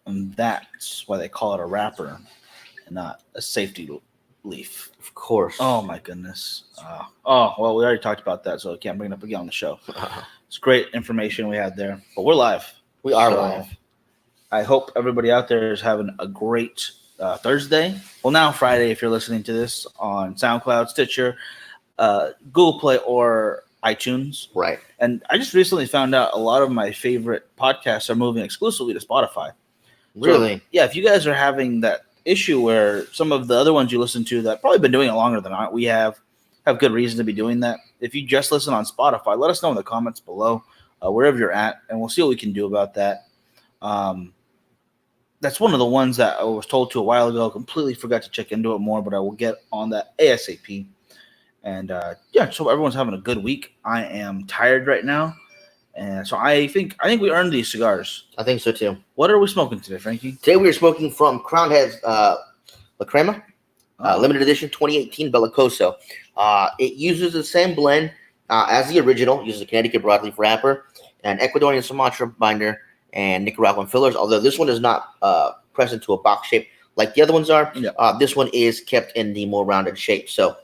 And that's why they call it a wrapper and not a safety leaf. Of course. Oh my goodness. Well, we already talked about that, so I can't bring it up again on the show. It's great information we had there, but we're live. We are live. I hope everybody out there is having a great Thursday. Well, now Friday, if you're listening to this on SoundCloud, Stitcher, Google Play, or iTunes. Right. And I just recently found out a lot of my favorite podcasts are moving exclusively to Spotify. Really? So, yeah, if you guys are having that issue where some of the other ones you listen to that probably been doing it longer than we have good reason to be doing that. If you just listen on Spotify, let us know in the comments below, wherever you're at, and we'll see what we can do about that. That's one of the ones that I was told to a while ago. Completely forgot to check into it more, but I will get on that ASAP. And so everyone's having a good week. I am tired right now, and so I think we earned these cigars. I think so too. What are we smoking today, Frankie? Today we are smoking from Crown Heads La Crema, limited edition 2018 Bellicoso. It uses the same blend as the original. It uses a Connecticut broadleaf wrapper, an Ecuadorian Sumatra binder, and Nicaraguan fillers. Although this one is not pressed into a box shape like the other ones are. Yeah. This one is kept in the more rounded shape. So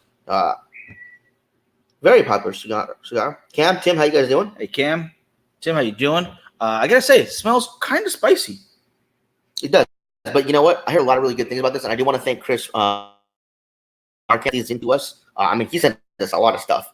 very popular cigar. Cam, Tim, how you guys doing? Hey, Cam. Tim, how you doing? I gotta say, it smells kind of spicy. It does. But you know what? I hear a lot of really good things about this, and I do want to thank Chris Marquez into us. He sent us a lot of stuff.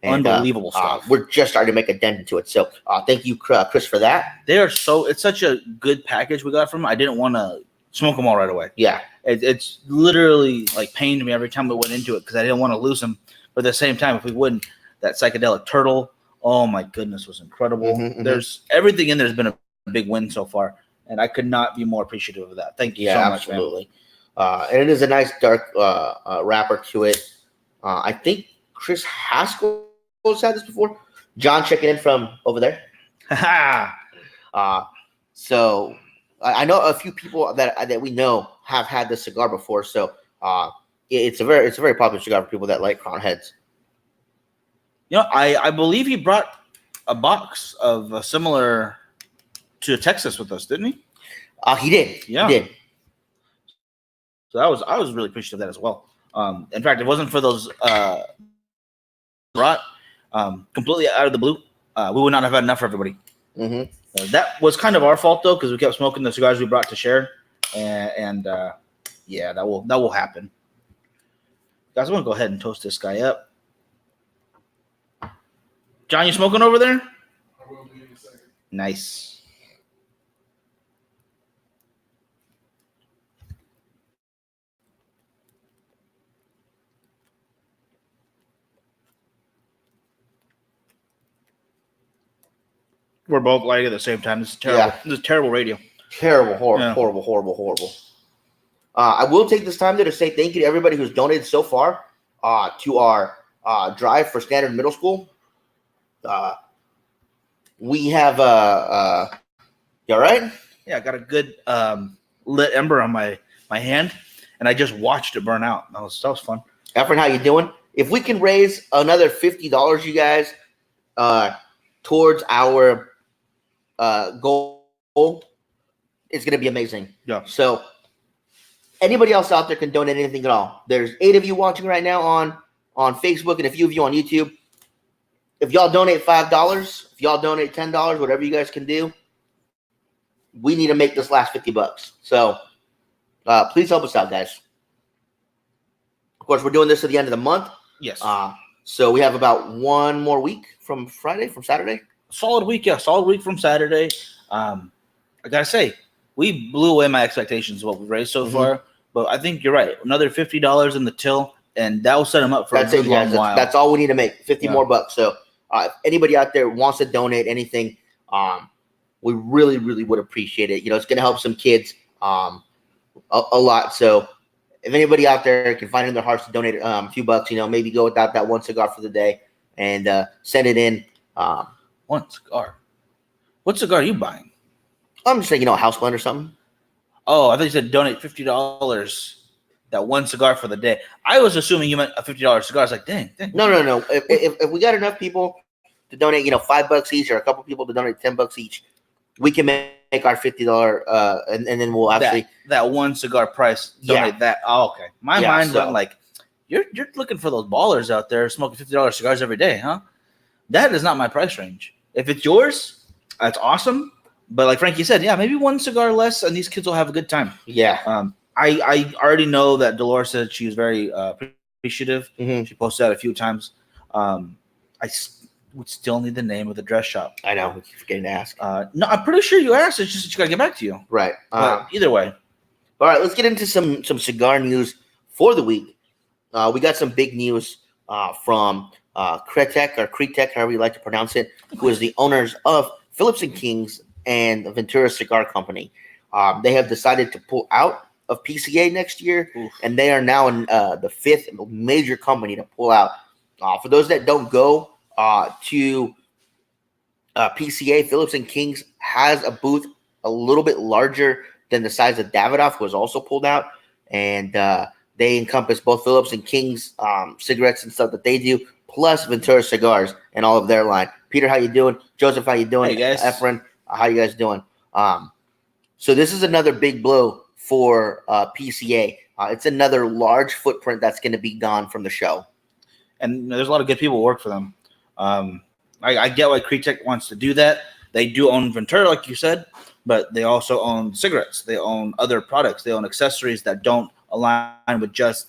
And, unbelievable stuff. We're just starting to make a dent into it. So thank you, Chris, for that. It's such a good package we got from them. I didn't want to smoke them all right away. Yeah. It's literally like pained me every time we went into it because I didn't want to lose them. But at the same time, if we wouldn't, that psychedelic turtle, oh my goodness, was incredible. There's everything in there has been a big win so far. And I could not be more appreciative of that. Thank you so much, absolutely. And it is a nice dark wrapper to it. I think Chris Haskell's had this before. John checking in from over there. So I know a few people that we know have had this cigar before. So it's a very popular cigar for people that like Crown Heads. You know, I believe he brought a box of a similar to Texas with us, didn't he? He did. Yeah. He did. So I was really appreciative of that as well. In fact, if it wasn't for those brought completely out of the blue, we would not have had enough for everybody. That was kind of our fault though, because we kept smoking the cigars we brought to share, and that will happen. Guys, I'm gonna go ahead and toast this guy up. John, you smoking over there? I will be in a second. Nice. We're both lighting at the same time. This is terrible. Yeah. This is terrible radio. Horrible. I will take this time there to say thank you to everybody who's donated so far to our drive for Standard Middle School. We have you all right? Yeah, I got a good lit ember on my hand, and I just watched it burn out. That was fun. Efren, how you doing? If we can raise another $50, you guys, towards our goal, it's going to be amazing. Yeah. So anybody else out there can donate anything at all. There's 8 of you watching right now on Facebook and a few of you on YouTube. If y'all donate $5, if y'all donate $10, whatever you guys can do, we need to make this last $50. So please help us out, guys. Of course, we're doing this at the end of the month. Yes. So we have about one more week from Saturday. Solid week from Saturday. I gotta say, we blew away my expectations of what we've raised so far. But I think you're right. Another $50 in the till, and that will set them up for a good long while. That's all we need to make, 50 more bucks. So if anybody out there wants to donate anything, we really, really would appreciate it. You know, it's going to help some kids a lot. So if anybody out there can find it in their hearts to donate a few bucks, you know, maybe go without that one cigar for the day and send it in. One cigar? What cigar are you buying? I'm just saying, you know, a house blend or something. Oh, I thought you said donate $50, that one cigar for the day. I was assuming you meant a $50 cigar. I was like, dang. No. If we got enough people to donate, you know, $5 each, or a couple people to donate $10 each, we can make our $50, and then we'll actually that one cigar price. Donate that. Oh, okay. My mind went like, you're looking for those ballers out there smoking $50 cigars every day, huh? That is not my price range. If it's yours, that's awesome. But like Frankie said, yeah, maybe one cigar less, and these kids will have a good time. Yeah. I already know that Dolores said she was very appreciative. Mm-hmm. She posted that a few times. Would still need the name of the dress shop. I know. We keep forgetting to ask. No, I'm pretty sure you asked. It's just that you got to get back to you. Right. But either way. All right, let's get into some cigar news for the week. We got some big news from Kretek, or Kretek, however you like to pronounce it, who is the owners of Phillips & King's and the Ventura Cigar Company. They have decided to pull out of PCA next year, and they are now in the fifth major company to pull out. For those that don't go to PCA, Phillips & King's has a booth a little bit larger than the size of Davidoff, who was also pulled out, and they encompass both Phillips & King's cigarettes and stuff that they do, plus Ventura cigars and all of their line. Peter, how you doing? Joseph, how you doing? Hey, guys. Efren, how you guys doing? So this is another big blow for PCA. It's another large footprint that's going to be gone from the show. And there's a lot of good people who work for them. I get why Kretek wants to do that. They do own Ventura, like you said, but they also own cigarettes. They own other products. They own accessories that don't align with just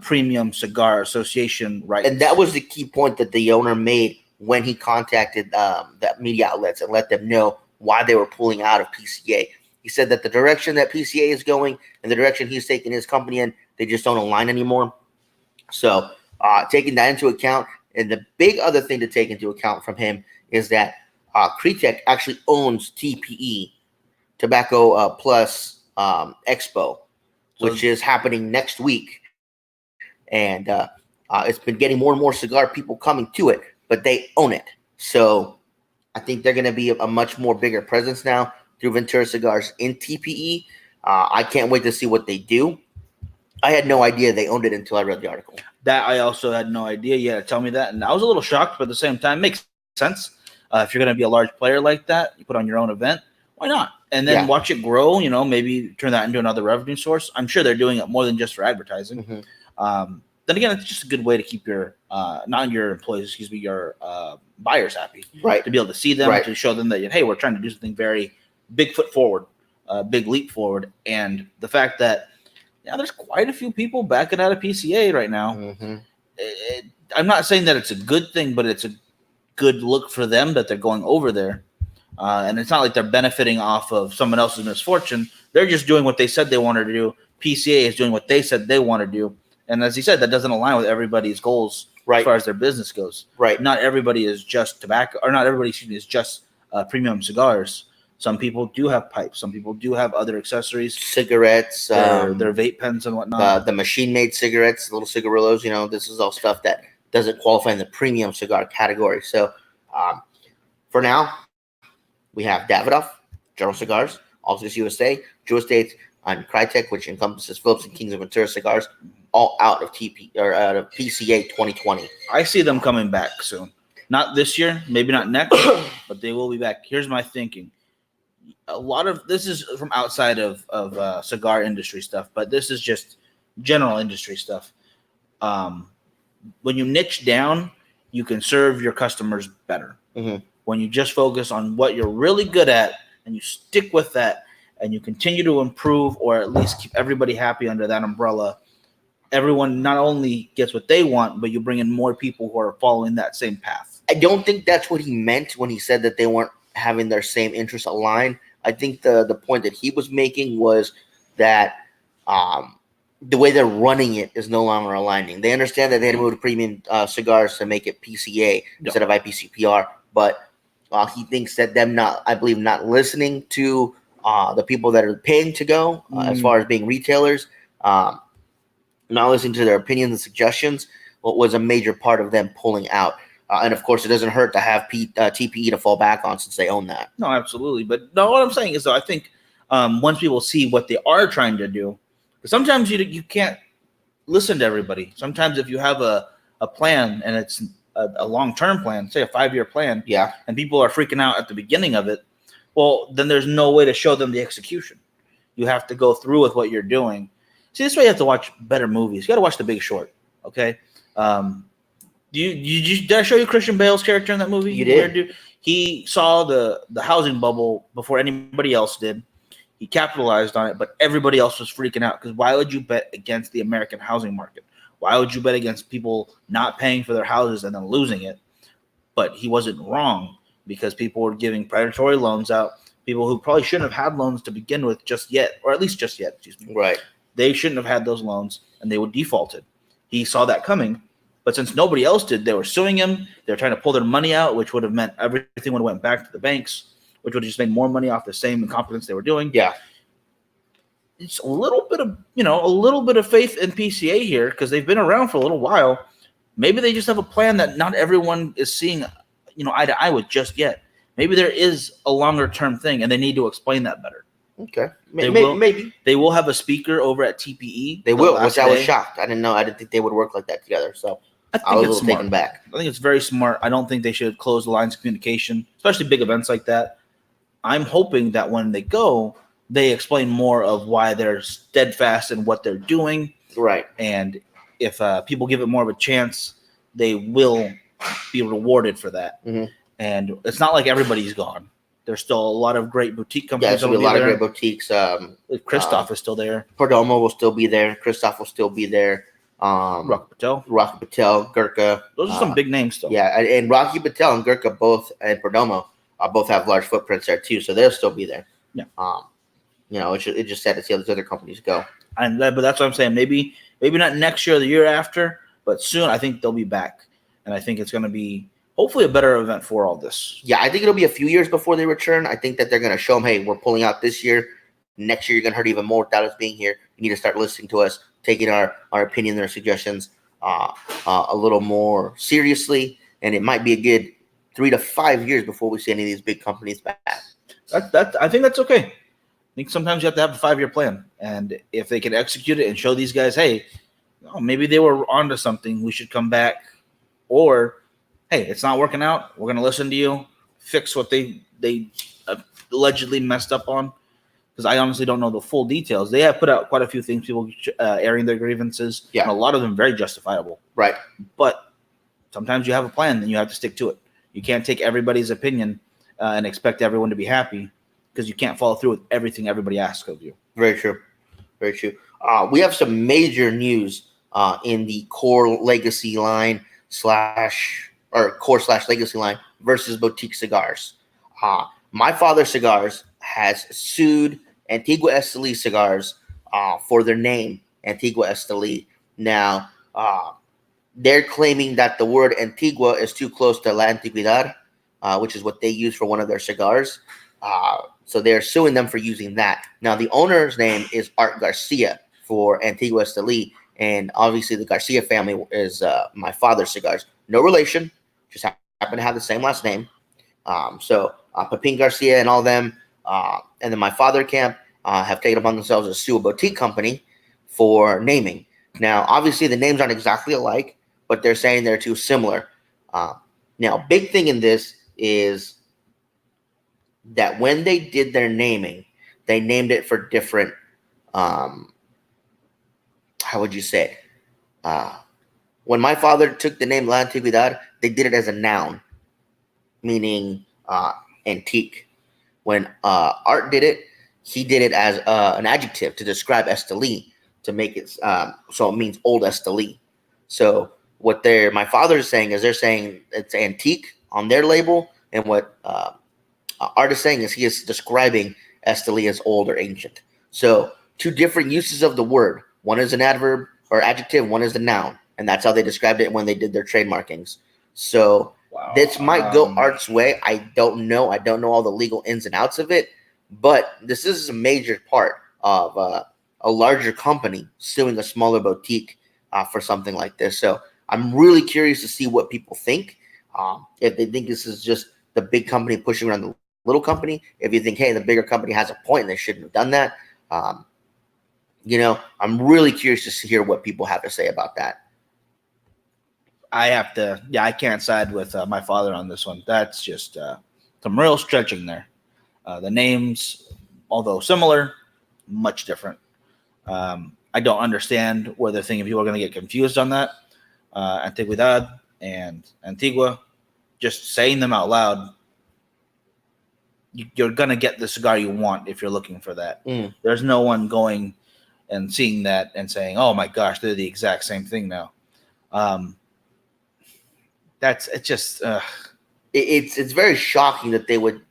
Premium Cigar Association rights. And that was the key point that the owner made when he contacted that media outlets and let them know why they were pulling out of PCA. He said that the direction that PCA is going and the direction he's taking his company in, they just don't align anymore. So taking that into account, and the big other thing to take into account from him is that Kretek actually owns TPE, Tobacco Plus Expo, which is happening next week. And it's been getting more and more cigar people coming to it, but they own it. So I think they're going to be a much more bigger presence now through Ventura Cigars in TPE. I can't wait to see what they do. I had no idea they owned it until I read the article. That I also had no idea. You had to tell me that. And I was a little shocked, but at the same time, makes sense. If you're going to be a large player like that, you put on your own event, why not? And then watch it grow, maybe turn that into another revenue source. I'm sure they're doing it more than just for advertising. Mm-hmm. Then again, it's just a good way to keep your, not your employees, your buyers happy. Right. To be able to see them, to show them that, hey, we're trying to do something very big foot forward, big leap forward. And the fact that, there's quite a few people backing out of PCA right now. Mm-hmm. I'm not saying that it's a good thing, but it's a good look for them that they're going over there. And it's not like they're benefiting off of someone else's misfortune. They're just doing what they said they wanted to do. PCA is doing what they said they want to do. And as he said, that doesn't align with everybody's goals as far as their business goes. Right. Not everybody is just tobacco, or not everybody, is just premium cigars. Some people do have pipes. Some people do have other accessories, cigarettes, their vape pens and whatnot. The machine-made cigarettes, little cigarillos. This is all stuff that doesn't qualify in the premium cigar category. So, for now, we have Davidoff, General Cigars, Altus USA, Drew Estates, and Kretek, which encompasses Phillips & King's and Ventura cigars, all out of PCA 2020. I see them coming back soon. Not this year, maybe not next, but they will be back. Here's my thinking. A lot of this is from outside of cigar industry stuff, but this is just general industry stuff. When you niche down, you can serve your customers better. Mm-hmm. When you just focus on what you're really good at and you stick with that and you continue to improve, or at least keep everybody happy under that umbrella, everyone not only gets what they want, but you bring in more people who are following that same path. I don't think that's what he meant when he said that they weren't having their same interests aligned. I think the point that he was making was that the way they're running it is no longer aligning. They understand that they had to move to premium cigars to make it PCA instead of IPCPR, but he thinks that them not listening to the people that are paying to go as far as being retailers, not listening to their opinions and suggestions, was a major part of them pulling out. And of course, it doesn't hurt to have TPE to fall back on since they own that. No, absolutely. But no, what I'm saying is, though, I think once people see what they are trying to do, because sometimes you can't listen to everybody. Sometimes if you have a plan and it's a long-term plan, say a 5-year plan, and people are freaking out at the beginning of it, Well, then there's no way to show them the execution. You have to go through with what you're doing. See, this way you have to watch better movies. You got to watch The Big Short. Okay. Did I show you Christian Bale's character in that movie? You did. Where he saw the housing bubble before anybody else did. He capitalized on it, but everybody else was freaking out because why would you bet against the American housing market? Why would you bet against people not paying for their houses and then losing it? But he wasn't wrong because people were giving predatory loans out. People who probably shouldn't have had loans to begin with just yet, or at least just yet, excuse me. Right. They shouldn't have had those loans, and they would defaulted. He saw that coming, but since nobody else did, they were suing him. They were trying to pull their money out, which would have meant everything would have went back to the banks, which would have just made more money off the same incompetence they were doing. Yeah. It's a little bit of faith in PCA here because they've been around for a little while. Maybe they just have a plan that not everyone is seeing, eye to eye with just yet. Maybe there is a longer term thing, and they need to explain that better. Okay. Maybe they will have a speaker over at TPE. They will, which I was shocked. I didn't think they would work like that together. So I was a little taken back. I think it's very smart. I don't think they should close the lines of communication, especially big events like that. I'm hoping that when they go, they explain more of why they're steadfast in what they're doing. Right. And if people give it more of a chance, they will be rewarded for that. Mm-hmm. And it's not like everybody's gone. There's still a lot of great boutique companies. Yeah, there's a lot of great boutiques. Christoph is still there. Perdomo will still be there. Christoph will still be there. Rocky Patel, Gurkha. Those are some big names still. Yeah, and Rocky Patel and Gurkha and Perdomo both have large footprints there too, so they'll still be there. Yeah. It just sad to see how these other companies go. But that's what I'm saying. Maybe not next year or the year after, but soon I think they'll be back, and I think it's going to be hopefully a better event for all this. Yeah, I think it'll be a few years before they return. I think that they're going to show them, hey, we're pulling out this year. Next year, you're going to hurt even more without us being here. You need to start listening to us, taking our opinion and our suggestions a little more seriously. And it might be a good 3 to 5 years before we see any of these big companies back. I think that's okay. I think sometimes you have to have a 5-year plan. And if they can execute it and show these guys, hey, maybe they were onto something, we should come back. Or, hey, it's not working out. We're going to listen to you, fix what they allegedly messed up on. Because I honestly don't know the full details. They have put out quite a few things, people airing their grievances. Yeah. And a lot of them very justifiable. Right. But sometimes you have a plan and you have to stick to it. You can't take everybody's opinion and expect everyone to be happy because you can't follow through with everything everybody asks of you. Very true. Very true. We have some major news in the core legacy line /legacy line versus boutique cigars. My Father Cigars has sued Antigua Esteli Cigars for their name, Antigua Esteli. Now, they're claiming that the word Antigua is too close to La Antigüedad, which is what they use for one of their cigars. So they're suing them for using that. Now, the owner's name is Art Garcia for Antigua Esteli, and obviously the Garcia family is My Father Cigars. No relation, just happen to have the same last name. So Pepin Garcia and all them, and then My Father camp have taken upon themselves to sue a boutique company for naming. Now, obviously, the names aren't exactly alike, but they're saying they're too similar. Now, big thing in this is that when they did their naming, they named it for different, how would you say it? When My Father took the name La Antigüedad, they did it as a noun, meaning antique. When Art did it, he did it as an adjective to describe Esteli, to make it so it means old Esteli. So what My Father is saying is they're saying it's antique on their label, and what Art is saying is he is describing Esteli as old or ancient. So two different uses of the word. One is an adverb or adjective, one is the noun. And that's how they described it when they did their trademarkings. So this might go Art's way. I don't know. I don't know all the legal ins and outs of it. But this is a major part of a larger company suing a smaller boutique for something like this. So I'm really curious to see what people think. If they think this is just the big company pushing around the little company. If you think, hey, the bigger company has a point and they shouldn't have done that. I'm really curious to hear what people have to say about that. I can't side with My Father on this one. That's just some real stretching there. The names, although similar, much different. I don't understand where they're thinking people are going to get confused on that. Antigüedad and Antigua, just saying them out loud, you're going to get the cigar you want if you're looking for that. There's no one going and seeing that and saying, oh my gosh, they're the exact same thing now. It's very shocking that they would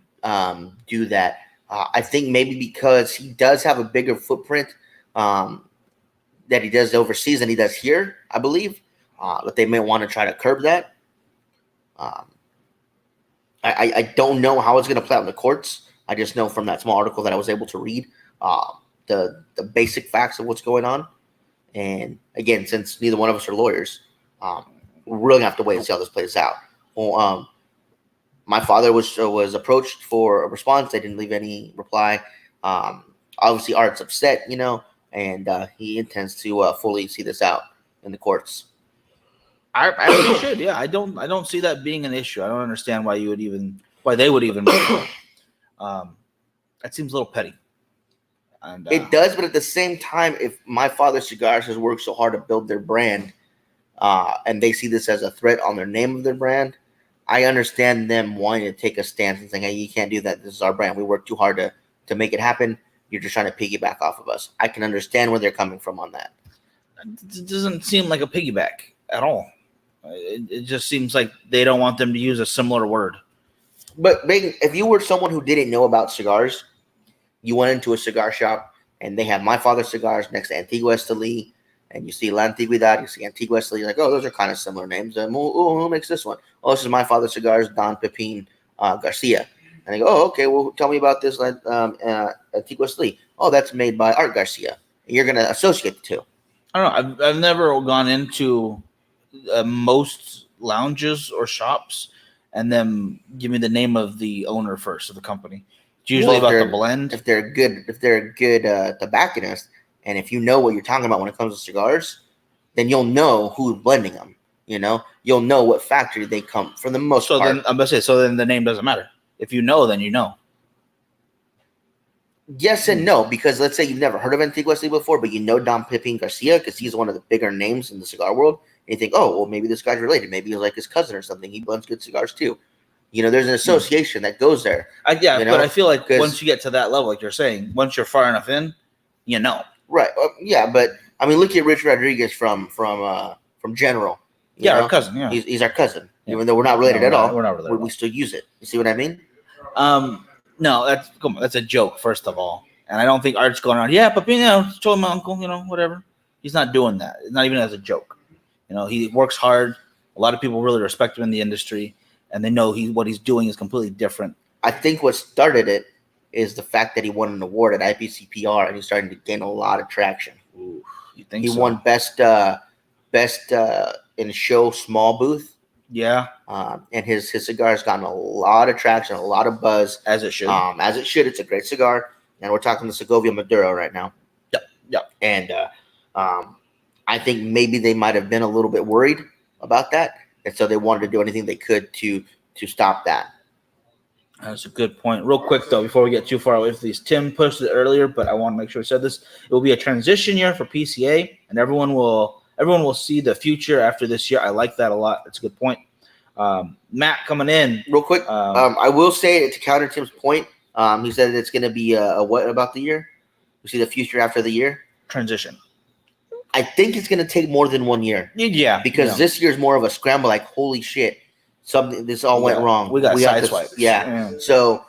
do that. I think maybe because he does have a bigger footprint that he does overseas than he does here, I believe. But they may want to try to curb that. I don't know how it's going to play out in the courts. I just know from that small article that I was able to read the basic facts of what's going on. And again, since neither one of us are lawyers, we're really going to have to wait and see how this plays out. Well, my father was approached for a response. They didn't leave any reply. Obviously, Art's upset, and he intends to fully see this out in the courts. I really should. Yeah, I don't see that being an issue. I don't understand why they would even. That seems a little petty. And it does, but at the same time, if my father Cigars has worked so hard to build their brand, and they see this as a threat on their name of their brand, I understand them wanting to take a stance and saying, "Hey, you can't do that. This is our brand. We worked too hard to make it happen. You're just trying to piggyback off of us." I can understand where they're coming from on that. It doesn't seem like a piggyback at all. It just seems like they don't want them to use a similar word. But if you were someone who didn't know about cigars, you went into a cigar shop and they have My Father Cigars next to Antigua Esteli, and you see La Antigüedad, you see Antigua Esteli, you're like, oh, those are kind of similar names. And who makes this one? Oh, this is My Father Cigars, Don Pepin Garcia. And they go, oh, okay, well, tell me about this Antigua Esteli. Oh, that's made by Art Garcia. And you're going to associate the two. I don't know. I've never gone into most lounges or shops and then give me the name of the owner first of the company. It's usually about the blend. If they're a good tobacconist, and if you know what you're talking about when it comes to cigars, then you'll know who's blending them. You'll know what factory they come for the most part. Then I'm gonna say, so then the name doesn't matter. If you know, then you know. Yes and no, because let's say you've never heard of Antigua Esteli before, but you know Don Pepin Garcia because he's one of the bigger names in the cigar world. And you think, oh, well, maybe this guy's related. Maybe he's like his cousin or something. He blends good cigars too. There's an association that goes there. But I feel like once you get to that level, like you're saying, once you're far enough in, Right. Yeah, but I mean, look at Rich Rodriguez from General. Our cousin. Yeah, he's our cousin. Yeah. Even though we're not related at all, we're not related. We still use it. You see what I mean? No, that's a joke, first of all. And I don't think Art's going around, but told my uncle, whatever. He's not doing that. It's not even as a joke. He works hard. A lot of people really respect him in the industry, and they know what he's doing is completely different. I think what started it is the fact that he won an award at IPCPR, and he's starting to gain a lot of traction. Ooh, you think he won best in show small booth. Yeah. And his cigar has gotten a lot of traction, a lot of buzz. As it should. It's a great cigar. And we're talking the Segovia Maduro right now. Yep. And I think maybe they might have been a little bit worried about that. And so they wanted to do anything they could to stop that. That's a good point. Real quick, though, before we get too far away from these, Tim posted it earlier, but I want to make sure I said this. It will be a transition year for PCA, and everyone will see the future after this year. I like that a lot. That's a good point. Matt coming in. Real quick, I will say to counter Tim's point, he said it's going to be a what about the year? We see the future after the year? Transition. I think it's going to take more than 1 year. Yeah. Because this year's more of a scramble, like, holy shit, this all went wrong. We got sideswiped. Yeah. So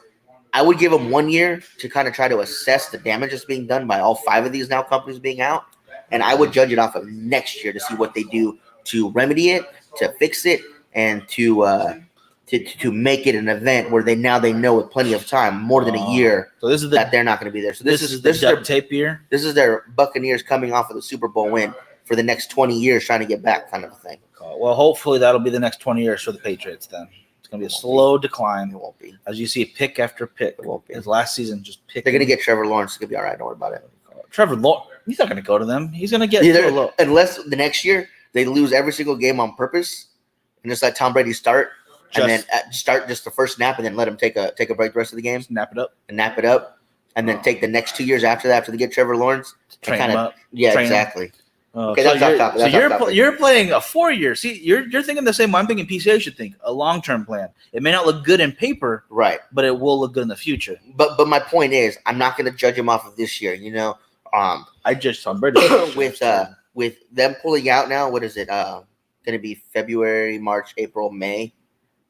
I would give them 1 year to kind of try to assess the damage that's being done by all 5 of these now companies being out. And I would judge it off of next year to see what they do to remedy it, to fix it, and to make it an event where they know with plenty of time, more than a year, so this is that they're not going to be there. So this is their tape year. This is their Buccaneers coming off of the Super Bowl win for the next 20 years, trying to get back, kind of a thing. Well, hopefully that'll be the next 20 years for the Patriots. Then it's going to be a slow decline. It won't be, as you see, pick after pick. It won't be. His last season, just pick. They're going to get Trevor Lawrence. It's going to be all right. Don't worry about it. Trevor Lawrence. He's not going to go to them. He's going to get unless the next year they lose every single game on purpose and just let Tom Brady start and then start just the first snap, and then let them take a break the rest of the game, snap it up, and nap it up, and then take the next 2 years after that, after they get Trevor Lawrence, train kind him of up. yeah, train him. exactly. Okay, that's off topic. So That's you're playing a 4 year. See, you're thinking the same way I'm thinking PCA should think, a long term plan. It may not look good in paper, right, but it will look good in the future. But my point is, I'm not going to judge him off of this year. You know, I judged Tom Brady with them pulling out now. What is it? Going to be February, March, April, May,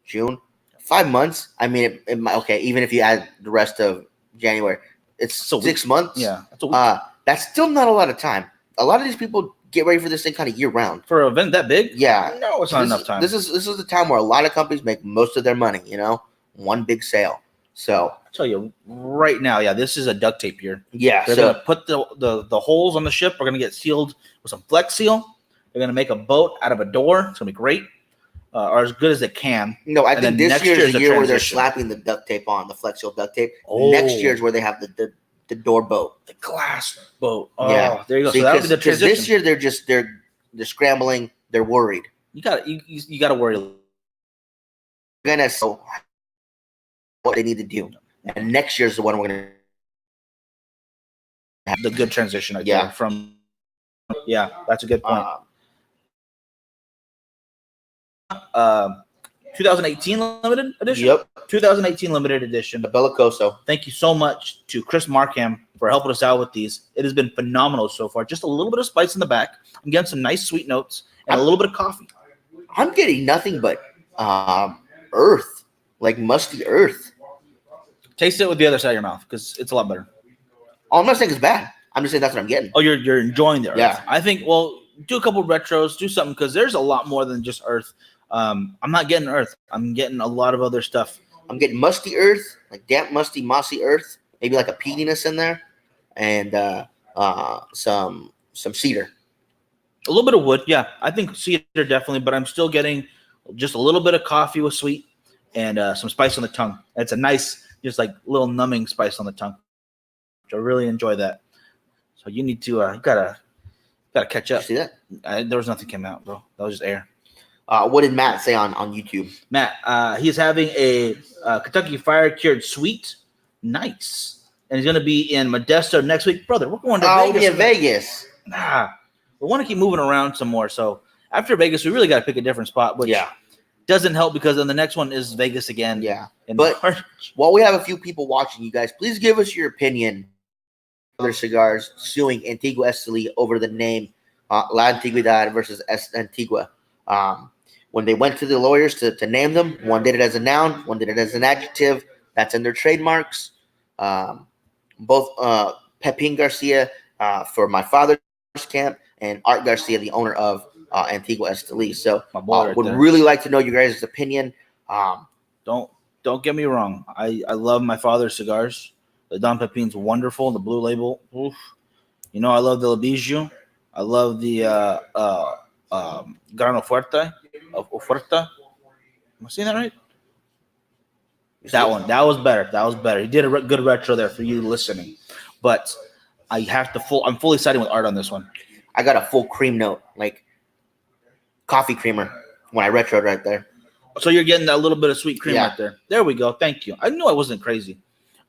June. 5 months. I mean, it might, okay. Even if you add the rest of January, it's 6 months. Yeah, that's a week. That's still not a lot of time. A lot of these people get ready for this thing kind of year round. For an event that big? Yeah. No, it's not enough time. This is the time where a lot of companies make most of their money, you know, one big sale. So I'll tell you right now, yeah, this is a duct tape year. Yeah. They're gonna put the holes on the ship are gonna get sealed with some Flex Seal. They're gonna make a boat out of a door. It's gonna be great. Or as good as it can. No, I think this year is the year where they're transition. slapping the duct tape on, the Flex Seal duct tape. Oh. Next year is where they have the door boat. The glass boat. Oh, Yeah. there you go. See, So that'll be the transition. this year they're scrambling, they're worried. You gotta worry. They're gonna know what they need to do. And next year's the one we're gonna have. The good transition, I Yeah. think, from that's a good point. 2018 limited edition. Yep. 2018 limited edition. The Bellicoso. Thank you so much to Chris Markham for helping us out with these. It has been phenomenal so far. Just a little bit of spice in the back. I'm getting some nice sweet notes and a little bit of coffee. I'm getting nothing but earth, like musty earth. Taste it with the other side of your mouth because it's a lot better. Oh, I'm not saying it's bad. I'm just saying that's what I'm getting. Oh, you're enjoying the earth. Yeah. I think, well, do a couple retros, do something because there's a lot more than just earth. I'm not getting earth. I'm getting a lot of other stuff. I'm getting musty earth, like damp, musty, mossy earth, maybe like a peatiness in there, and some cedar. A little bit of wood, yeah. I think cedar definitely, but I'm still getting just a little bit of coffee with sweet and some spice on the tongue. It's a nice, just like little numbing spice on the tongue. I really enjoy that. So you need to, you gotta catch up. You see that? There was nothing came out, bro. That was just air. What did Matt say on YouTube? Matt, he's having a Kentucky Fire Cured Sweet. Nice. And he's going to be in Modesto next week. Brother, we're going to I'll Vegas. be in Vegas. Nah, we want to keep moving around some more. So after Vegas, we really got to pick a different spot, which doesn't help because then the next one is Vegas again. Yeah. In But March. while we have a few people watching, you guys, please give us your opinion. Other cigars suing Antigua Esteli over the name La Antigüedad versus Antigua. When they went to the lawyers to name them, one did it as a noun, one did it as an adjective. That's in their trademarks. Both Pepin Garcia for my father's camp and Art Garcia, the owner of Antigua Esteli. So My boy right would there. really like to know your guys' opinion. Don't get me wrong. I love my father's cigars. The Don Pepin's wonderful. The blue label. Oof. You know, I love the La Bijou. I love the Grano Fuerte. Oferta. Am I saying that right? That one. That was better. That was better. He did a good retro there for you listening. But I have to I'm fully siding with Art on this one. I got a full cream note, like coffee creamer when I retroed right there. So you're getting that little bit of sweet cream Yeah. right there. There we go. Thank you. I knew I wasn't crazy.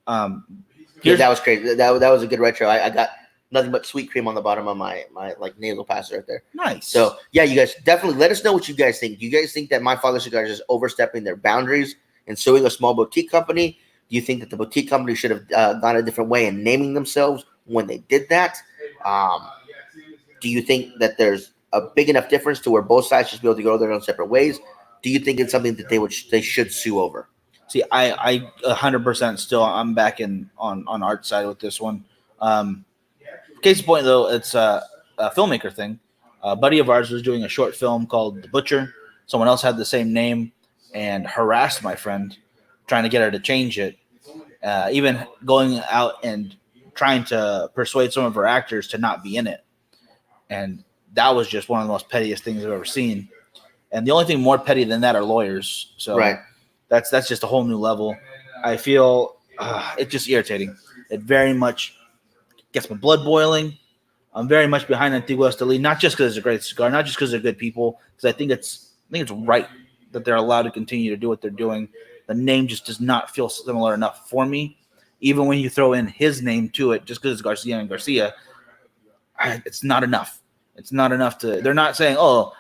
Yeah, that was crazy. That was a good retro. I got nothing but sweet cream on the bottom of my like nasal passer right there. Nice. So yeah, you guys definitely let us know what you guys think. Do you guys think that My Father Cigars is overstepping their boundaries and suing a small boutique company? Do you think that the boutique company should have gone a different way in naming themselves when they did that? Do you think that there's a big enough difference to where both sides should be able to go their own separate ways? Do you think it's something that they should sue over? See, I 100% still I'm back in on Art's side with this one. Case in point though, it's a filmmaker thing. A buddy of ours was doing a short film called The Butcher. Someone else had the same name and harassed my friend, trying to get her to change it. Even going out and trying to persuade some of her actors to not be in it. And that was just one of the most pettiest things I've ever seen. And the only thing more petty than that are lawyers. So Right. that's just a whole new level. I feel it's just irritating. It very much gets my blood boiling. I'm very much behind Antigua Esteli, not just because it's a great cigar, not just because they're good people, because I think it's right. that they're allowed to continue to do what they're doing. The name just does not feel similar enough for me. Even when you throw in his name to it, just because it's Garcia and Garcia, it's not enough. It's not enough to. They're not saying, "Oh,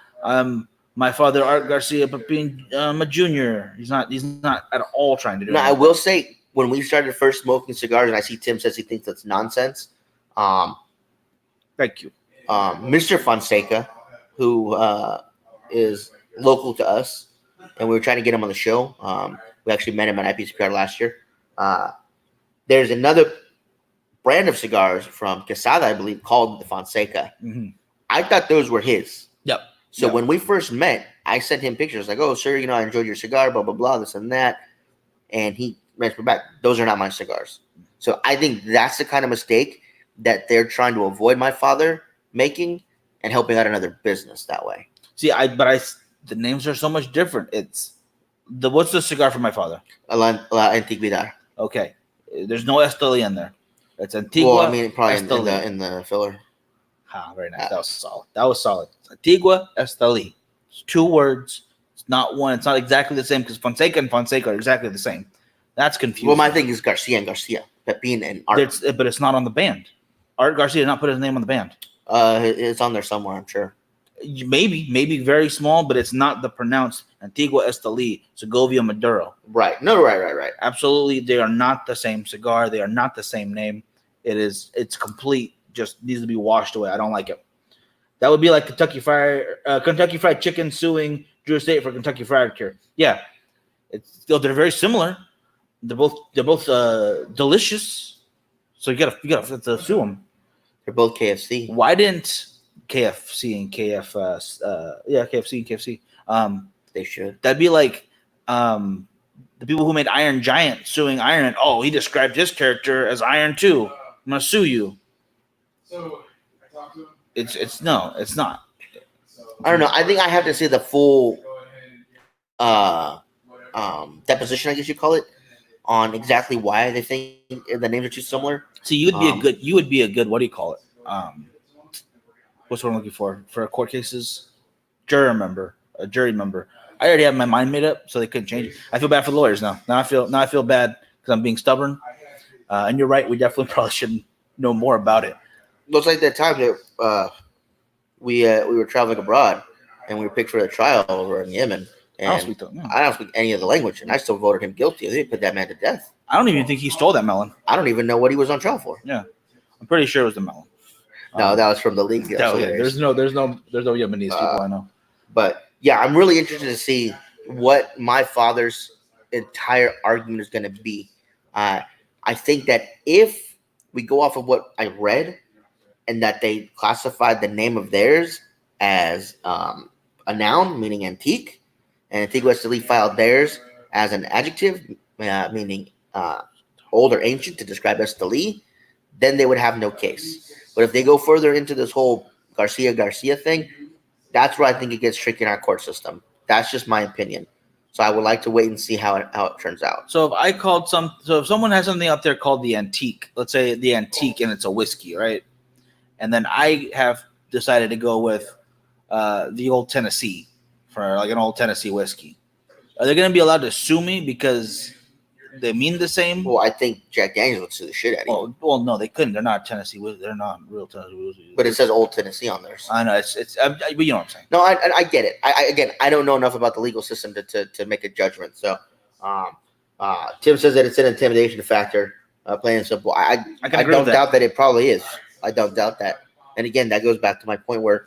my father Art Garcia, but being a junior." He's not. He's not at all trying to do. No, I anything. will say when we started first smoking cigars, and I see Tim says he thinks that's nonsense. Thank you. Mr. Fonseca, who is local to us, and we were trying to get him on the show. We actually met him at IPCPR last year. There's another brand of cigars from Quesada, I believe, called the Fonseca. Mm-hmm. I thought those were his. Yep. So when we first met, I sent him pictures like, "Oh, sir, I enjoyed your cigar, blah, blah, blah, this and that." And he answered back, "Those are not my cigars." So I think that's the kind of mistake that they're trying to avoid my father making and helping out another business that way. See, the names are so much different. It's what's the cigar from my father? La Antigüedad. Okay. There's no Esteli in there. It's Antigua. Well, I mean, probably Esteli. in the filler. Very nice. That was solid. That was solid. Antigua Esteli. It's 2 words. It's not one. It's not exactly the same because Fonseca and Fonseca are exactly the same. That's confusing. Well, my thing is Garcia and Garcia. Pepin and Art. But it's not on the band. Art Garcia did not put his name on the band. It's on there somewhere, I'm sure. Maybe very small, but it's not the pronounced Antigua Esteli, Segovia Maduro. Right. No, right. Absolutely, they are not the same cigar. They are not the same name. It's complete. Just needs to be washed away. I don't like it. That would be like Kentucky Fried Chicken suing Drew Estate for Kentucky Fried Cure. Yeah, they're very similar. They're both delicious. So you gotta sue them. They're both KFC. Why didn't KFC and KFC? They should. That'd be like the people who made Iron Giant suing Iron Man. Oh, he described his character as Iron too. I'm gonna sue you. So I talked to him. It's not. I don't know. I think I have to see the full Go ahead and deposition, I guess you call it, on exactly why they think the names are too similar. See, you would be a good what do you call it? What's what I'm looking for court cases? A jury member. I already have my mind made up, so they couldn't change it. I feel bad for the lawyers now. Now I feel bad because I'm being stubborn. And you're right. We definitely probably should know more about it. Looks like that time that we were traveling abroad and we were picked for the trial over in Yemen. And I don't speak any of the language, and I still voted him guilty. They put that man to death. I don't even think he stole that melon. I don't even know what he was on trial for. Yeah, I'm pretty sure it was the melon. No, that was from the league. There's no Yemenis people I know. But yeah, I'm really interested to see what my father's entire argument is going to be. I think that if we go off of what I read, and that they classified the name of theirs as a noun, meaning antique, and Antigua Esteli filed theirs as an adjective, meaning old or ancient to describe Esteli, then they would have no case. But if they go further into this whole Garcia thing, that's where I think it gets tricky in our court system. That's just my opinion. So I would like to wait and see how it turns out. So if someone has something out there called the antique, let's say the antique and it's a whiskey, right? And then I have decided to go with the Old Tennessee for like an Old Tennessee whiskey. Are they going to be allowed to sue me because they mean the same? Well, I think Jack Daniels would sue the shit out of you. Well, no, they couldn't. They're not Tennessee whiskey. They're not real Tennessee whiskey. But it says Old Tennessee on theirs. I know but you know what I'm saying. No, I get it. I don't know enough about the legal system to make a judgment. So, Tim says that it's an intimidation factor. Plain and simple. I don't doubt that it probably is. I don't doubt that. And again, that goes back to my point where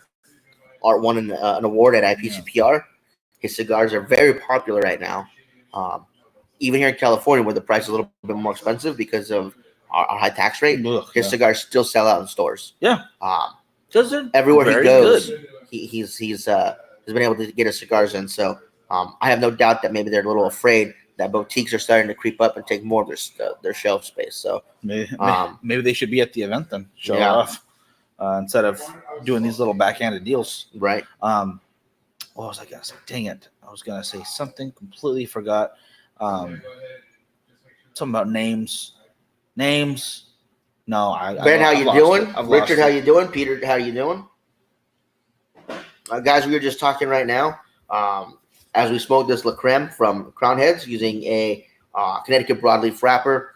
Art won an award at IPCPR. His cigars are very popular right now. Even here in California, where the price is a little bit more expensive because of our high tax rate, his cigars still sell out in stores. Yeah. Everywhere he goes, he's been able to get his cigars in. So I have no doubt that maybe they're a little afraid that boutiques are starting to creep up and take more of their shelf space. So maybe they should be at the event then, show off instead of doing these little backhanded deals. Right. What was I gonna say? Dang it! I was gonna say something, completely forgot. Something about names. No, Ben, how you doing? Richard, how you doing? Peter, how you doing? Guys, we were just talking right now. as we smoke this La Creme from Crown Heads using a Connecticut broadleaf wrapper,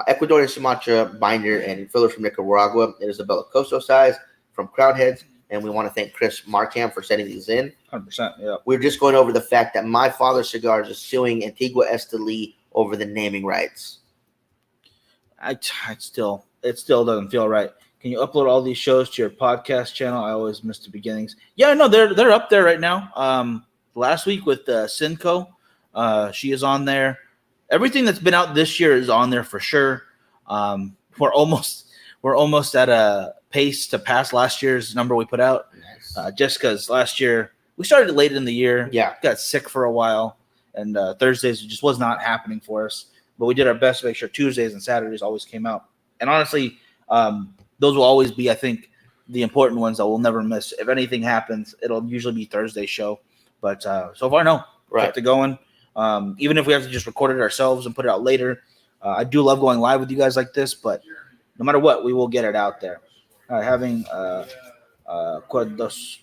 Ecuadorian Sumatra binder, and fillers from Nicaragua. It is a Bellicoso size from Crown Heads, and we want to thank Chris Markham for sending these in. 100%. Yeah. We're just going over the fact that My Father Cigars is suing Antigua Esteli over the naming rights. It still doesn't feel right. Can you upload all these shows to your podcast channel? I always miss the beginnings. Yeah, no, they're up there right now. Last week with Cinco, she is on there. Everything that's been out this year is on there for sure. We're almost at a pace to pass last year's number we put out. Nice. Just because last year we started late in the year. Yeah. Got sick for a while, and Thursdays just was not happening for us. But we did our best to make sure Tuesdays and Saturdays always came out. And honestly, those will always be, I think, the important ones that we'll never miss. If anything happens, it'll usually be Thursday show. But so far, no. Right. Kept it going. Even if we have to just record it ourselves and put it out later. I do love going live with you guys like this, but no matter what, we will get it out there. Having Cordorce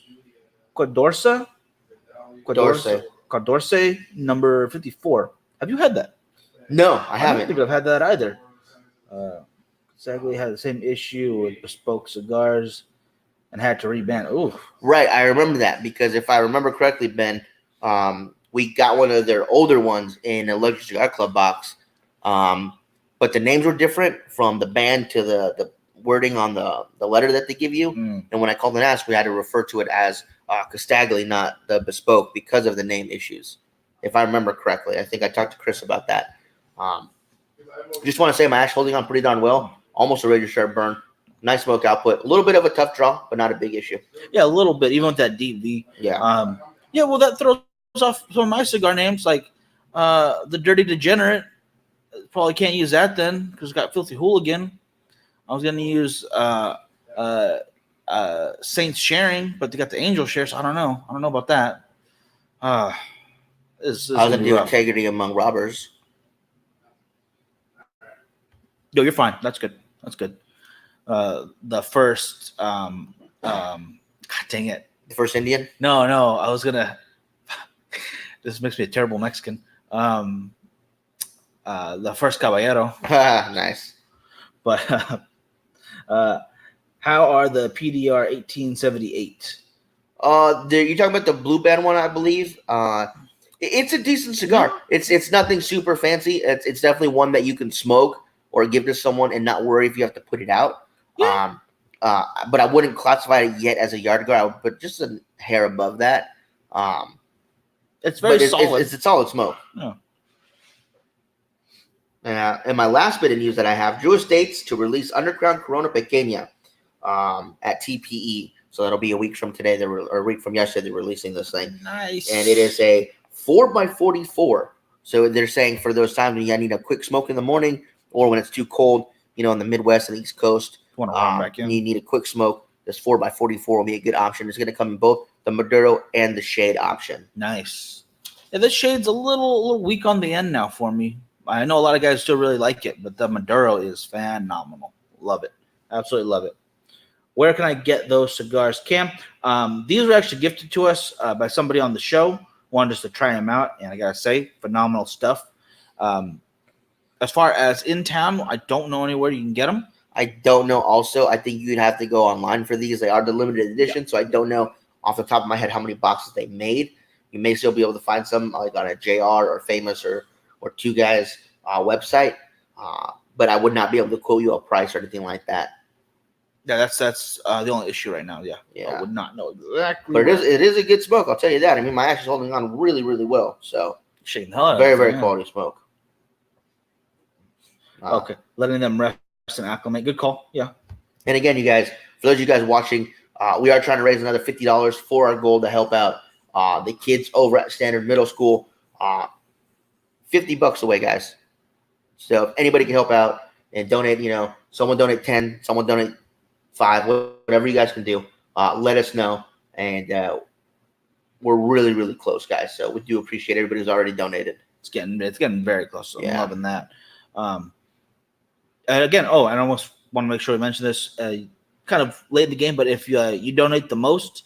number 54. Have you had that? No, I I don't haven't. think I've had that either. Exactly had the same issue with bespoke cigars and had to reban. Ooh, Right, I remember that because if I remember correctly, Ben, we got one of their older ones in a Luxury Cigar Club box, but the names were different from the band to the wording on the letter that they give you. And when I called and asked, we had to refer to it as Castagli, not the bespoke, because of the name issues. If I remember correctly, I think I talked to Chris about that. Just want to say my ash holding on pretty darn well. Almost a ready to start burn. Nice smoke output. A little bit of a tough draw, but not a big issue. yeah, a little bit, even with that deep V. Yeah. Yeah, well, that throws off some of my cigar names, like the Dirty Degenerate. Probably can't use that then because it's got Filthy Hooligan. I was going to use Saints Sharing, but they got the Angel Share, so I don't know. I don't know about that. I was going to do Integrity Among Robbers. No, you're fine. That's good. That's good. The first, God dang it. The First Indian? No. I was gonna. This makes me a terrible Mexican. The first Caballero. Nice. But how are the PDR 1878? You're talking about the Blue Band one, I believe. It's a decent cigar. It's nothing super fancy. It's definitely one that you can smoke or give to someone and not worry if you have to put it out. Yeah. But I wouldn't classify it yet as a yard cigar. I would put just a hair above that. It's very solid. It's a solid smoke. Yeah. And my last bit of news that I have, Drew Estates to release Underground Corona Pequeña at TPE. So that'll be a week from today, or a week from yesterday, they're releasing this thing. Nice. And it is a 4x44. So they're saying for those times when you need a quick smoke in the morning or when it's too cold, in the Midwest and East Coast, you need a quick smoke. This 4x44 will be a good option. It's going to come in both the Maduro and the shade option. Nice. Yeah, this shade's a little weak on the end now for me. I know a lot of guys still really like it, but the Maduro is phenomenal. Love it. Absolutely love it. Where can I get those cigars, Cam? These were actually gifted to us by somebody on the show. Wanted us to try them out, and I gotta say, phenomenal stuff. As far as in town, I don't know anywhere you can get them. I don't know. Also, I think you'd have to go online for these. They are the limited edition, so I don't know off the top of my head how many boxes they made. You may still be able to find some like on a JR or Famous or Two Guys website, but I would not be able to quote you a price or anything like that. Yeah, that's the only issue right now. Yeah, Yeah. I would not know exactly. But it is a good smoke. I'll tell you that. I mean, my ash is holding on really, really well. So shaking the hell out of very, it, very yeah. quality smoke. Okay, letting them rest and acclimate. Good call. Yeah. And again, you guys, for those of you guys watching, we are trying to raise another $50 for our goal to help out the kids over at Standard Middle School. $50 away, guys. So if anybody can help out and donate, someone donate 10, someone donate 5, whatever you guys can do, let us know. And we're really, really close, guys. So we do appreciate everybody who's already donated. It's getting very close. So Yeah. I'm loving that. And again, and I almost want to make sure we mention this kind of late in the game, but if you donate the most,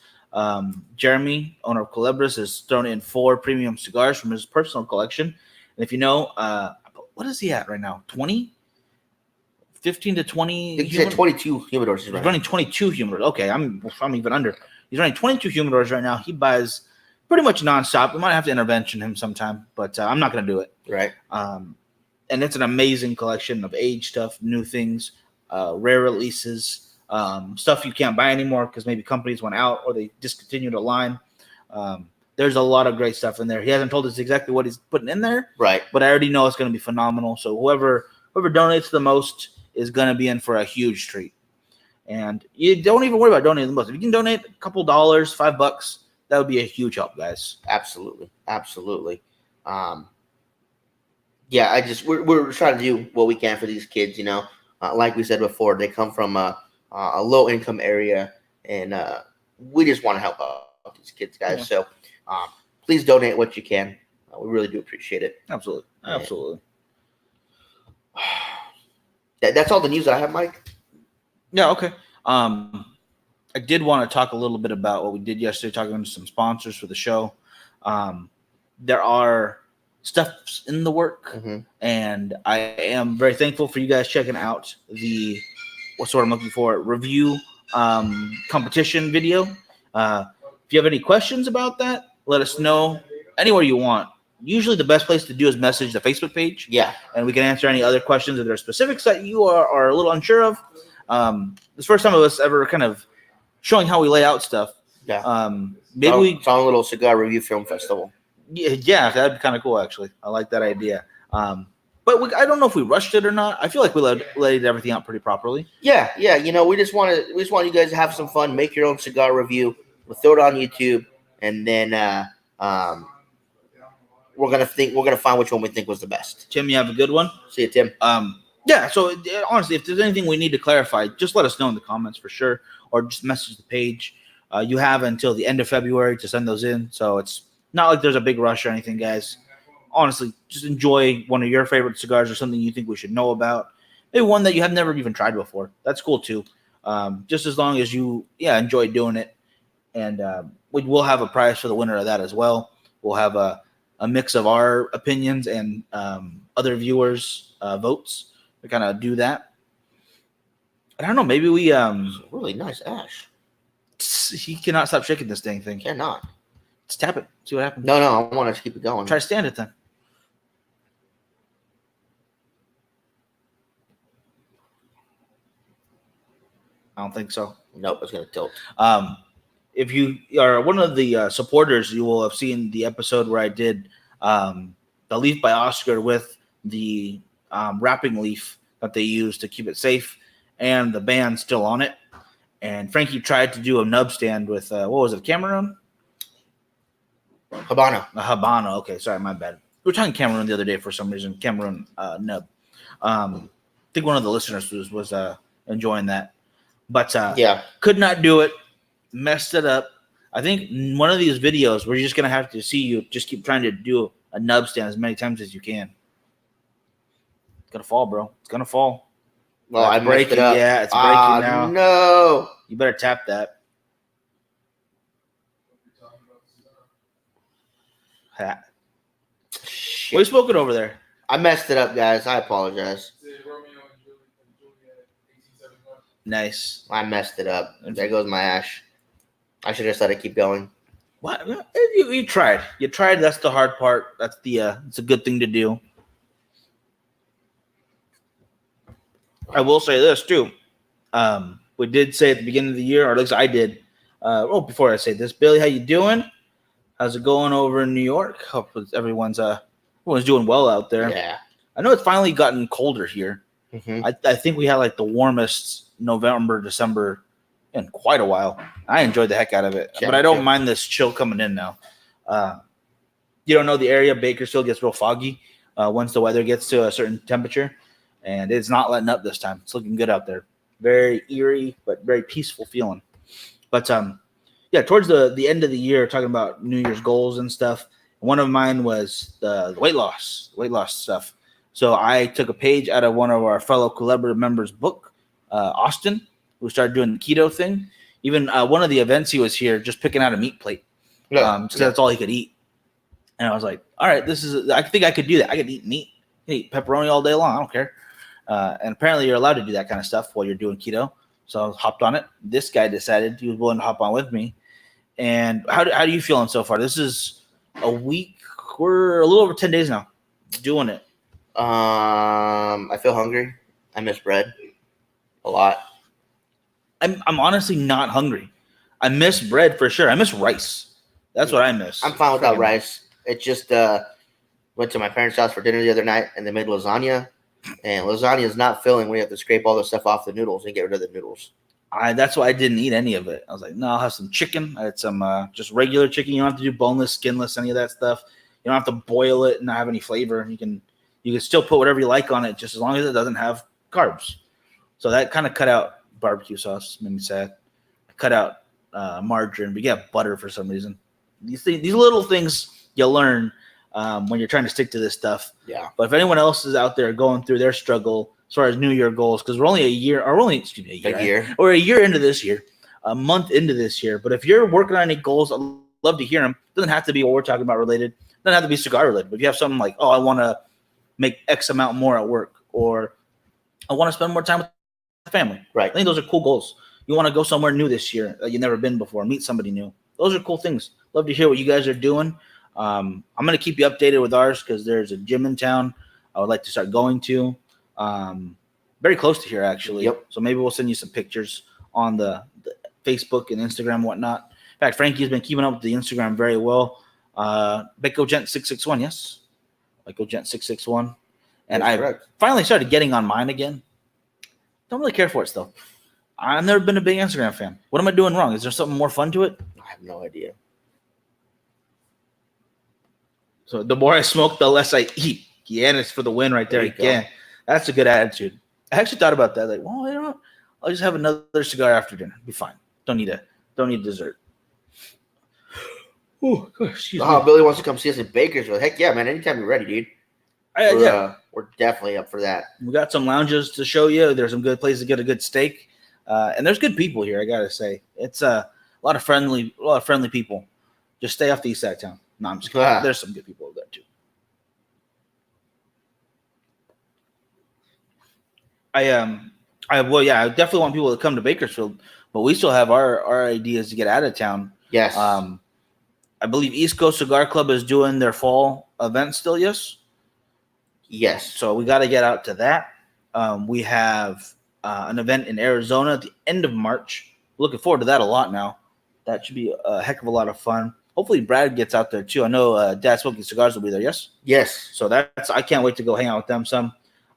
Jeremy, owner of Culebras, has thrown in 4 premium cigars from his personal collection. And if you know, what is he at right now? 20? 15 to 20? I think he's at 22 humidors. He's running 22 humidors. Okay, I'm even under. He's running 22 humidors right now. He buys pretty much nonstop. We might have to intervention him sometime, but I'm not going to do it. Right. And it's an amazing collection of age stuff, new things, rare releases, stuff you can't buy anymore because maybe companies went out or they discontinued a line. There's a lot of great stuff in there. He hasn't told us exactly what he's putting in there, right? But I already know it's going to be phenomenal. So whoever donates the most is going to be in for a huge treat. And you don't even worry about donating the most. If you can donate a couple dollars, $5, that would be a huge help, guys. Absolutely. Yeah, we're trying to do what we can for these kids. Like we said before, they come from a low income area, and we just want to help out these kids, guys. Yeah. So please donate what you can. We really do appreciate it. Absolutely. That's all the news I have, Mike. Yeah, okay. I did want to talk a little bit about what we did yesterday, talking to some sponsors for the show. There are stuff in the work, and I am very thankful for you guys checking out what's what I'm looking for, review competition video. If you have any questions about that, let us know anywhere you want. Usually the best place to do is message the Facebook page. Yeah. And we can answer any other questions if there are specifics that you are a little unsure of. This is the first time of us ever kind of showing how we lay out stuff. Yeah. Maybe it's on a little cigar review film festival. Yeah, that'd be kind of cool, actually. I like that idea. But I don't know if we rushed it or not. I feel like we laid everything out pretty properly. Yeah. We just want you guys to have some fun, make your own cigar review. We'll throw it on YouTube, and then we're gonna find which one we think was the best. Tim, you have a good one. See you, Tim. Yeah. So honestly, if there's anything we need to clarify, just let us know in the comments for sure, or just message the page. You have until the end of February to send those in, so it's not like there's a big rush or anything, guys. Honestly, just enjoy one of your favorite cigars or something you think we should know about. Maybe one that you have never even tried before. That's cool too. Just as long as you enjoy doing it, and we will have a prize for the winner of that as well. We'll have a mix of our opinions and other viewers' votes to kind of do that. I don't know. Maybe we really nice ash. He cannot stop shaking this dang thing. Cannot. Let's tap it. See what happens. No, I want to keep it going. Try to stand it then. I don't think so. Nope, it's gonna tilt. If you are one of the supporters, you will have seen the episode where I did the leaf by Oscar with the wrapping leaf that they use to keep it safe, and the band still on it. And Frankie tried to do a nub stand with what was it, Cameroon? Habano. A Habano. Okay, sorry, my bad. We were talking Cameroon the other day for some reason. Cameroon nub. I think one of the listeners was enjoying that, but could not do it. Messed it up. I think one of these videos we're just gonna have to see you just keep trying to do a nub stand as many times as you can. It's gonna fall, bro. It's gonna fall. Well, I break it up. Yeah, it's breaking now. No. You better tap that. Shit. What are you smoking over there? I messed it up, guys. I apologize. Nice. I messed it up. There goes my ash. I should have let it keep going. What? You tried. You tried. That's the hard part. That's it's a good thing to do. I will say this too. We did say at the beginning of the year, or at least I did. Before I say this, Billy, how you doing? How's it going over in New York? Hope everyone's doing well out there. Yeah. I know it's finally gotten colder here. Mm-hmm. I think we had like the warmest November, December in quite a while. I enjoyed the heck out of it, but I don't mind this chill coming in now. You don't know the area. Bakersfield gets real foggy once the weather gets to a certain temperature, and it's not letting up this time. It's looking good out there. Very eerie, but very peaceful feeling. But towards the end of the year, talking about New Year's goals and stuff, one of mine was the weight loss stuff. So I took a page out of one of our fellow Culebra members' book, Austin, who started doing the keto thing. Even one of the events he was here, just picking out a meat plate. So that's all he could eat. And I was like, all right, I think I could do that. I could eat meat. I could eat pepperoni all day long. I don't care. And apparently you're allowed to do that kind of stuff while you're doing keto. So I hopped on it. This guy decided he was willing to hop on with me. And how do you feeling so far? This is a week. We're a little over 10 days now doing it. I feel hungry. I miss bread a lot. I'm honestly not hungry. I miss bread for sure. I miss rice. That's what I miss. I'm fine without rice. It just went to my parents' house for dinner the other night, and they made lasagna. And lasagna is not filling when you have to scrape all the stuff off the noodles and get rid of the noodles. That's why I didn't eat any of it. I was like, no, I'll have some chicken. I had some just regular chicken. You don't have to do boneless, skinless, any of that stuff. You don't have to boil it and not have any flavor. You can still put whatever you like on it, just as long as it doesn't have carbs. So that kind of cut out barbecue sauce. Made me sad. I cut out margarine, but yeah, butter for some reason. These little things you learn when you're trying to stick to this stuff. Yeah. But if anyone else is out there going through their struggle as far as New Year goals, because we're only a year or a year into this year, a month into this year. But if you're working on any goals, I'd love to hear them. Doesn't have to be what we're talking about related. Doesn't have to be cigar related. But if you have something like, oh, I want to make X amount more at work, or I want to spend more time with the family. Right. I think those are cool goals. You want to go somewhere new this year that you've never been before, meet somebody new. Those are cool things. Love to hear what you guys are doing. I'm going to keep you updated with ours because there's a gym in town I would like to start going to. Very close to here, actually. Yep. So maybe we'll send you some pictures on the Facebook and Instagram and whatnot. In fact, Frankie's been keeping up with the Instagram very well. BecoGent661, yes? BecoGent661. And I finally started getting on mine again. Don't really care for it still. I've never been a big Instagram fan. What am I doing wrong? Is there something more fun to it? I have no idea. So the more I smoke, the less I eat. Yeah, and it's for the win right there again. That's a good attitude. I actually thought about that. Like, well, you know, I'll just have another cigar after dinner. Be fine. Don't need dessert. Oh, excuse me. Billy wants to come see us in Bakersfield. Heck yeah, man. Anytime you're ready, dude. We're definitely up for that. We got some lounges to show you. There's some good places to get a good steak. And there's good people here, I gotta say. It's a lot of friendly people. Just stay off the east side of town. No, I'm just kidding. There's some good people there too. I definitely want people to come to Bakersfield, but we still have our ideas to get out of town. Yes. I believe East Coast Cigar Club is doing their fall event still, yes? Yes. So we got to get out to that. We have an event in Arizona at the end of March. Looking forward to that a lot now. That should be a heck of a lot of fun. Hopefully Brad gets out there too. I know Dad Smoking Cigars will be there, yes? Yes. So I can't wait to go hang out with them some.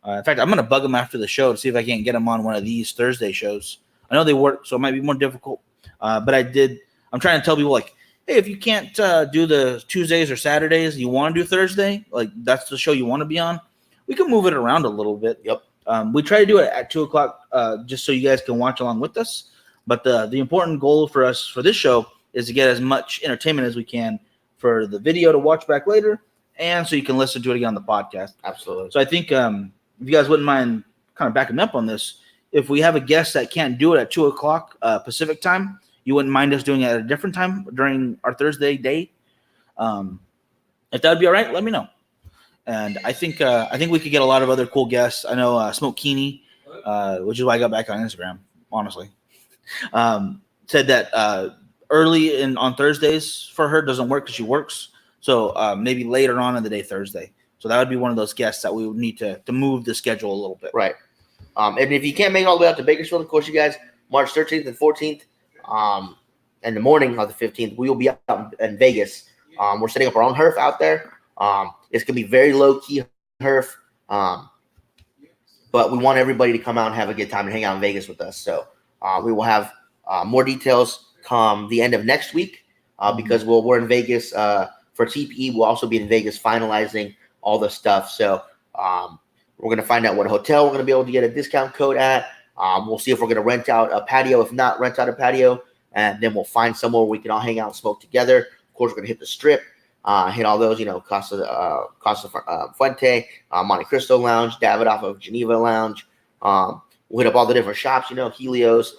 In fact, I'm going to bug them after the show to see if I can't get them on one of these Thursday shows. I know they work, so it might be more difficult. But I'm trying to tell people, like, hey, if you can't do the Tuesdays or Saturdays, you want to do Thursday, like that's the show you want to be on, we can move it around a little bit. Yep. We try to do it at 2 o'clock just so you guys can watch along with us. But the important goal for us for this show is to get as much entertainment as we can for the video to watch back later, and so you can listen to it again on the podcast. Absolutely. So I think if you guys wouldn't mind kind of backing me up on this, if we have a guest that can't do it at 2 o'clock Pacific time, you wouldn't mind us doing it at a different time during our Thursday day. If that would be all right, let me know. And I think we could get a lot of other cool guests. I know Smoke Keeney, which is why I got back on Instagram, honestly, said that early on Thursdays for her doesn't work because she works. So maybe later on in the day, Thursday. So that would be one of those guests that we would need to move the schedule a little bit. Right. And if you can't make it all the way out to Bakersfield, of course, you guys, March 13th and 14th, in the morning of the 15th, we will be out in Vegas. We're setting up our own herf out there. It's going to be very low-key herf, but we want everybody to come out and have a good time and hang out in Vegas with us. So we will have more details come the end of next week because we're in Vegas for TPE. We'll also be in Vegas finalizing all the stuff. So we're going to find out what hotel we're going to be able to get a discount code at. We'll see if we're going to rent out a patio. If not, rent out a patio. And then we'll find somewhere we can all hang out and smoke together. Of course, we're going to hit the strip, hit all those, Casa Fuente, Monte Cristo Lounge, Davidoff of Geneva Lounge. We'll hit up all the different shops, Helios,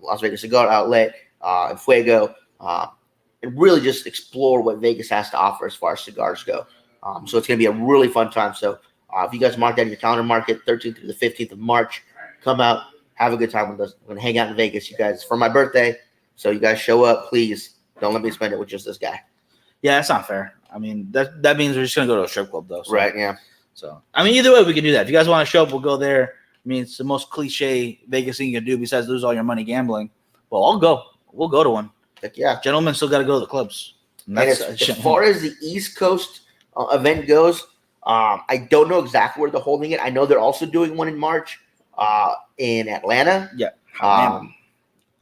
Las Vegas Cigar Outlet, and Fuego, and really just explore what Vegas has to offer as far as cigars go. So it's going to be a really fun time. So if you guys mark that in your calendar, mark it 13th through the 15th of March. Come out, have a good time with us. We're going to hang out in Vegas, you guys, for my birthday. So you guys show up, please. Don't let me spend it with just this guy. Yeah, that's not fair. I mean, that means we're just going to go to a strip club, though. So. Right, yeah. So, I mean, either way, we can do that. If you guys want to show up, we'll go there. I mean, it's the most cliche Vegas thing you can do besides lose all your money gambling. Well, I'll go. We'll go to one. Heck yeah. Gentlemen still got to go to the clubs. And as far as the East Coast event goes, I don't know exactly where they're holding it. I know they're also doing one in March in Atlanta. Yeah.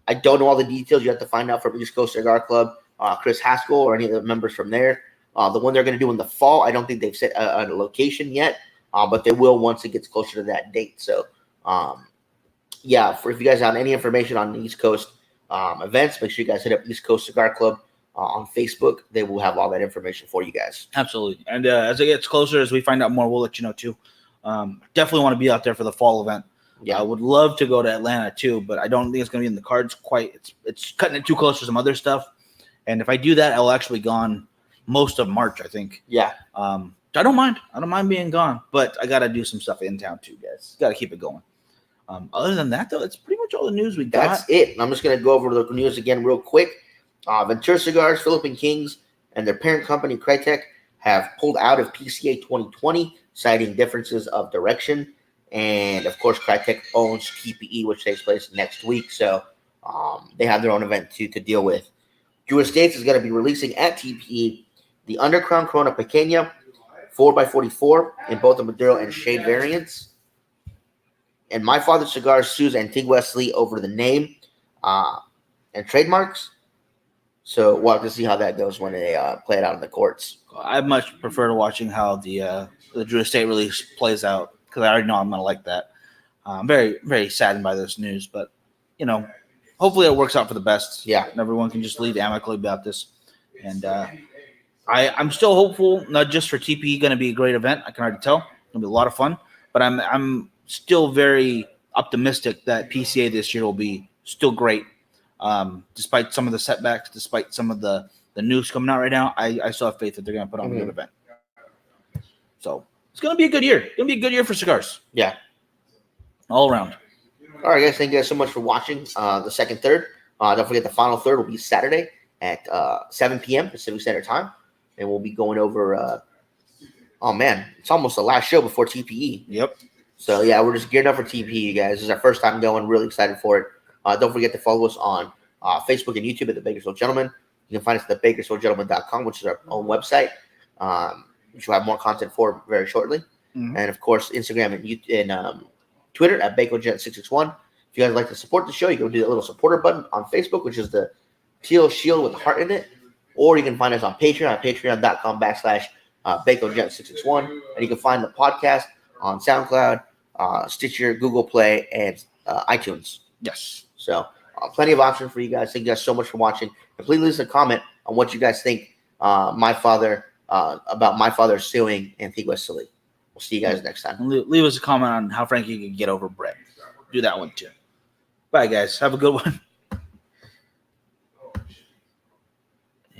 I don't know all the details. You have to find out from East Coast Cigar Club, Chris Haskell, or any of the members from there. The one they're going to do in the fall, I don't think they've set a location yet, but they will once it gets closer to that date. So, if you guys have any information on the East Coast events, make sure you guys hit up East Coast Cigar Club on Facebook. They will have all that information for you guys. Absolutely. And as it gets closer, as we find out more, we'll let you know too. Definitely want to be out there for the fall event. Yeah, I would love to go to Atlanta too, but I don't think it's going to be in the cards quite. It's cutting it too close to some other stuff. And if I do that, I'll actually be gone most of March, I think. Yeah. I don't mind. I don't mind being gone, but I got to do some stuff in town too, guys. Got to keep it going. Other than that, though, it's pretty much all the news we got. That's it. I'm just going to go over the news again real quick. Ventura Cigars, Philippine Kings, and their parent company, Crytek, have pulled out of PCA 2020, citing differences of direction. And, of course, Crytek owns TPE, which takes place next week. So they have their own event to deal with. Drew Estates is going to be releasing at TPE the Undercrown Corona Pequeña 4x44 in both the Maduro and Shade variants. And My Father Cigars sues Antigua Wesley over the name and trademarks. So we'll have to see how that goes when they play it out in the courts. I much prefer to watching how the Drew Estate release plays out because I already know I'm going to like that. I'm very, very saddened by this news, but, hopefully it works out for the best. Yeah. And everyone can just leave amicably about this. And I'm still hopeful, not just for TPE, going to be a great event. I can already tell. It's going to be a lot of fun. But I'm still very optimistic that PCA this year will be still great. Despite some of the setbacks, despite some of the news coming out right now, I still have faith that they're going to put on a good event. So it's going to be a good year. It's going to be a good year for cigars. Yeah. All around. All right, guys. Thank you guys so much for watching the second third. Don't forget the final third will be Saturday at 7 p.m. Pacific Standard Time. And we'll be going over it's almost the last show before TPE. Yep. So, yeah, we're just geared up for TPE, you guys. This is our first time going. Really excited for it. Don't forget to follow us on Facebook and YouTube at The Bakersfield Gentleman. You can find us at thebakersfieldgentleman.com, which is our own website, which we'll have more content for very shortly. Mm-hmm. And, of course, Instagram and Twitter at BacoGent661. If you guys would like to support the show, you can do that little supporter button on Facebook, which is the teal shield with a heart in it. Or you can find us on Patreon at patreon.com/BacoGent661. And you can find the podcast on SoundCloud, Stitcher, Google Play, and iTunes. Yes. So plenty of options for you guys. Thank you guys so much for watching. And please leave us a comment on what you guys think about my father suing Antigua Wesley. We'll see you guys next time. Leave us a comment on how Frankie can get over Brett. Do that one too. Bye, guys. Have a good one.